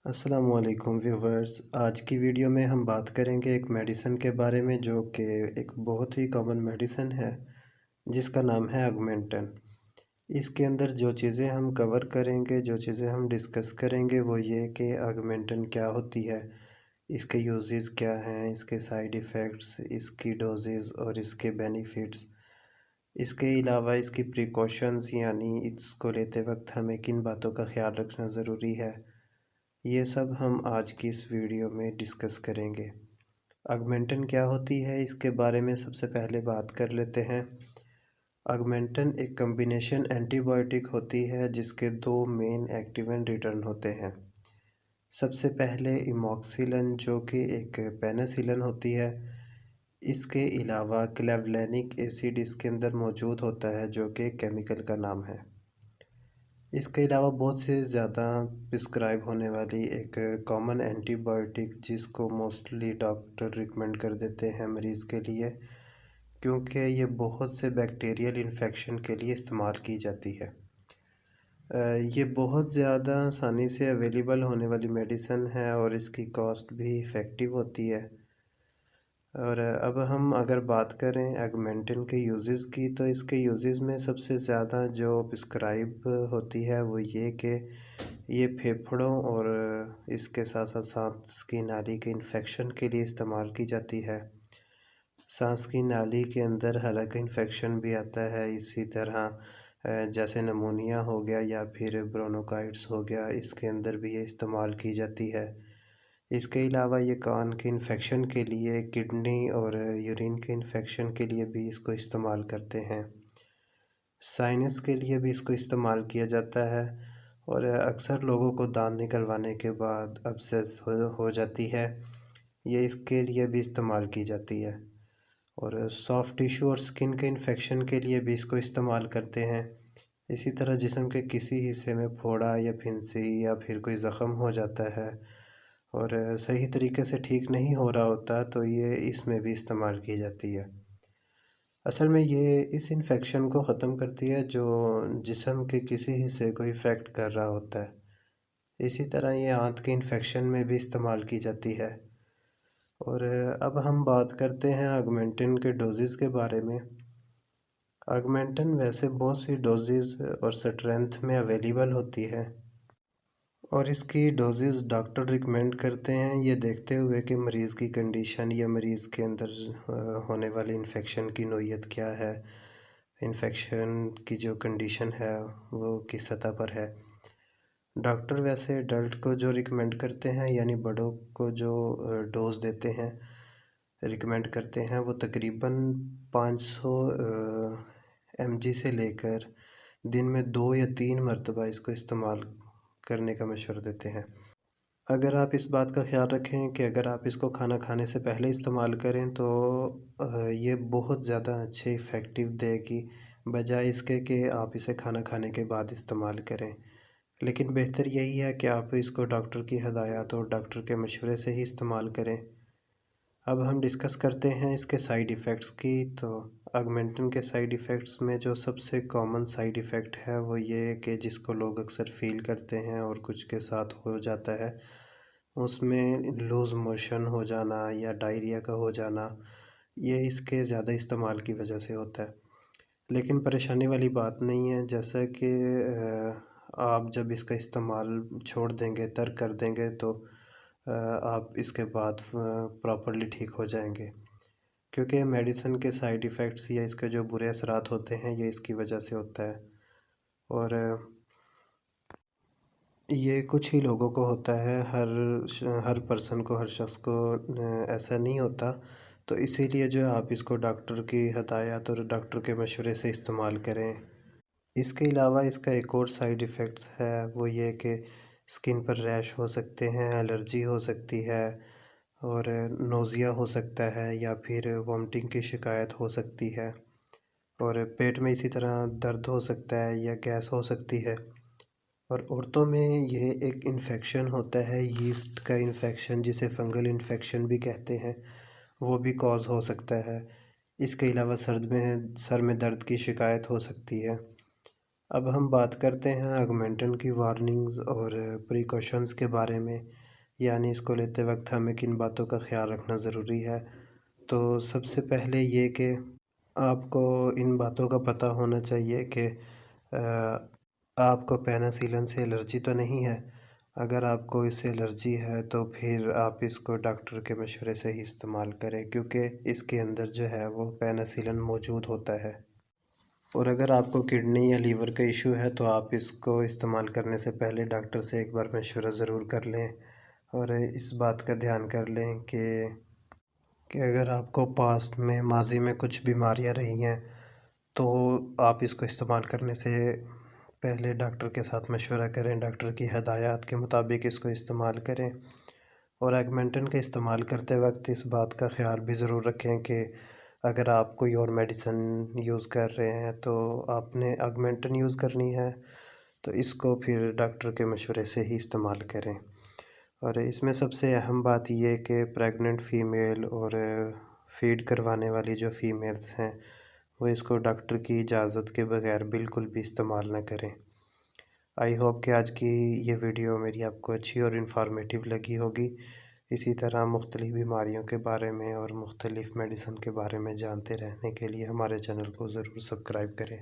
अस्सलामुअलैकुम व्यूवर्स। आज की वीडियो में हम बात करेंगे एक मेडिसिन के बारे में जो कि एक बहुत ही कॉमन मेडिसिन है जिसका नाम है ऑगमेंटन। इसके अंदर जो चीज़ें हम कवर करेंगे, जो चीज़ें हम डिस्कस करेंगे वो ये कि ऑगमेंटन क्या होती है, इसके यूजेस क्या हैं, इसके साइड इफ़ेक्ट्स, इसकी डोजेज़ और इसके बेनिफिट्स। इसके अलावा इसकी प्रिकॉशंस यानी इसको लेते वक्त हमें किन बातों का ख्याल रखना ज़रूरी है, ये सब हम आज की इस वीडियो में डिस्कस करेंगे। ऑगमेंटन क्या होती है इसके बारे में सबसे पहले बात कर लेते हैं। ऑगमेंटन एक कॉम्बिनेशन एंटीबायोटिक होती है जिसके दो मेन एक्टिव एंड रिटर्न होते हैं। सबसे पहले इमोक्सिलन जो कि एक पेनिसिलिन होती है। इसके अलावा क्लेवलेनिक एसिड इसके अंदर मौजूद होता है जो कि केमिकल का नाम है। इसके अलावा बहुत से ज़्यादा प्रिस्क्राइब होने वाली एक कॉमन एंटीबायोटिक जिसको मोस्टली डॉक्टर रिकमेंड कर देते हैं मरीज़ के लिए, क्योंकि ये बहुत से बैक्टीरियल इन्फेक्शन के लिए इस्तेमाल की जाती है। ये बहुत ज़्यादा आसानी से अवेलेबल होने वाली मेडिसिन है और इसकी कॉस्ट भी इफ़ेक्टिव होती है। और अब हम अगर बात करें ऑगमेंटन के यूजेस की, तो इसके यूजेस में सबसे ज़्यादा जो प्रिस्क्राइब होती है वो ये कि ये फेफड़ों और इसके साथ साथ सांस की नाली के इन्फेक्शन के लिए इस्तेमाल की जाती है। सांस की नाली के अंदर हल्का इन्फेक्शन भी आता है, इसी तरह जैसे नमूनिया हो गया या फिर ब्रोनोकाइट्स हो गया, इसके अंदर भी ये इस्तेमाल की जाती है। इसके अलावा ये कान के इन्फेक्शन के लिए, किडनी और यूरिन के इन्फेक्शन के लिए भी इसको इस्तेमाल करते हैं। साइनस के लिए भी इसको इस्तेमाल किया जाता है और अक्सर लोगों को दांत निकलवाने के बाद अब्सेस हो जाती है, ये इसके लिए भी इस्तेमाल की जाती है। और सॉफ्ट टिश्यू और स्किन के इन्फेक्शन के लिए भी इसको इस्तेमाल करते हैं। इसी तरह जिस्म के किसी हिस्से में फोड़ा या फिंसी या फिर कोई ज़ख़म हो जाता है और सही तरीके से ठीक नहीं हो रहा होता, तो ये इसमें भी इस्तेमाल की जाती है। असल में ये इस इन्फेक्शन को ख़त्म करती है जो जिस्म के किसी हिस्से को इफ़ेक्ट कर रहा होता है। इसी तरह ये आंत के इन्फेक्शन में भी इस्तेमाल की जाती है। और अब हम बात करते हैं ऑगमेंटन के डोजेज़ के बारे में। ऑगमेंटन वैसे बहुत सी डोजेज़ और स्ट्रेंथ में अवेलेबल होती है और इसकी डोजेज़ डॉक्टर रिकमेंड करते हैं ये देखते हुए कि मरीज़ की कंडीशन या मरीज़ के अंदर होने वाले इन्फेक्शन की नोयत क्या है, इन्फेक्शन की जो कंडीशन है वो किस सतह पर है। डॉक्टर वैसे एडल्ट को जो रिकमेंड करते हैं यानी बड़ों को जो डोज़ देते हैं, रिकमेंड करते हैं, वो तकरीबन 500 mg से लेकर दिन में 2 या 3 मरतबा इसको इस्तेमाल करने का मशवरा देते हैं। अगर आप इस बात का ख्याल रखें कि अगर आप इसको खाना खाने से पहले इस्तेमाल करें तो ये बहुत ज़्यादा अच्छे इफ़ेक्टिव देगी, बजाय इसके कि आप इसे खाना खाने के बाद इस्तेमाल करें। लेकिन बेहतर यही है कि आप इसको डॉक्टर की हदायत और डॉक्टर के मशवरे से ही इस्तेमाल करें। अब हम डिस्कस करते हैं इसके साइड इफ़ेक्ट्स की। तो ऑगमेंटन के साइड इफ़ेक्ट्स में जो सबसे कॉमन साइड इफ़ेक्ट है वो ये है कि जिसको लोग अक्सर फ़ील करते हैं और कुछ के साथ हो जाता है, उसमें लूज़ मोशन हो जाना या डायरिया का हो जाना, ये इसके ज़्यादा इस्तेमाल की वजह से होता है। लेकिन परेशानी वाली बात नहीं है, जैसा कि आप जब इसका इस्तेमाल छोड़ देंगे, तर्क कर देंगे तो आप इसके बाद प्रॉपर्ली ठीक हो जाएंगे, क्योंकि मेडिसिन के साइड इफ़ेक्ट्स या इसके जो बुरे असरात होते हैं ये इसकी वजह से होता है। और ये कुछ ही लोगों को होता है, हर पर्सन को, हर शख्स को ऐसा नहीं होता। तो इसीलिए जो है आप इसको डॉक्टर की हदायत और डॉक्टर के मशवरे से इस्तेमाल करें। इसके अलावा इसका एक और साइड इफ़ेक्ट्स है वो ये कि स्किन पर रैश हो सकते हैं, एलर्जी हो सकती है और नोज़िया हो सकता है या फिर वॉमिटिंग की शिकायत हो सकती है और पेट में इसी तरह दर्द हो सकता है या गैस हो सकती है। और औरतों में ये एक इन्फेक्शन होता है, यीस्ट का इन्फेक्शन जिसे फंगल इन्फेक्शन भी कहते हैं, वो भी कॉज़ हो सकता है। इसके अलावा सर में दर्द की शिकायत हो सकती है। अब हम बात करते हैं ऑगमेंटन की वार्निंग्स और प्रिकॉशंस के बारे में, यानी इसको लेते वक्त हमें किन बातों का ख्याल रखना ज़रूरी है। तो सबसे पहले ये कि आपको इन बातों का पता होना चाहिए कि आपको पेनिसिलिन से एलर्जी तो नहीं है। अगर आपको इससे एलर्जी है तो फिर आप इसको डॉक्टर के मशवरे से ही इस्तेमाल करें, क्योंकि इसके अंदर जो है वो पेनिसिलिन मौजूद होता है। और अगर आपको किडनी या लीवर का इशू है तो आप इसको इस्तेमाल करने से पहले डॉक्टर से एक बार मशवरा ज़रूर कर लें, और इस बात का ध्यान कर लें कि अगर आपको पास्ट में माजी में कुछ बीमारियां रही हैं तो आप इसको इस्तेमाल करने से पहले डॉक्टर के साथ मशवरा करें, डॉक्टर की हदायत के मुताबिक इसको इस्तेमाल करें। और ऑगमेंटन का इस्तेमाल करते वक्त इस बात का ख्याल भी ज़रूर रखें कि अगर आप कोई और मेडिसिन यूज़ कर रहे हैं तो आपने ऑगमेंटन यूज़ करनी है, तो इसको फिर डॉक्टर के मशवरे से ही इस्तेमाल करें। और इसमें सबसे अहम बात ये है कि प्रेग्नेंट फ़ीमेल और फ़ीड करवाने वाली जो फ़ीमेल्स हैं वो इसको डॉक्टर की इजाज़त के बगैर बिल्कुल भी इस्तेमाल ना करें। आई होप कि आज की ये वीडियो मेरी आपको अच्छी और इन्फॉर्मेटिव लगी होगी। इसी तरह मुख्तलिफ़ बीमारियों के बारे में और मुख्तलिफ़ मेडिसिन के बारे में जानते रहने के लिए हमारे चैनल को ज़रूर सब्सक्राइब करें।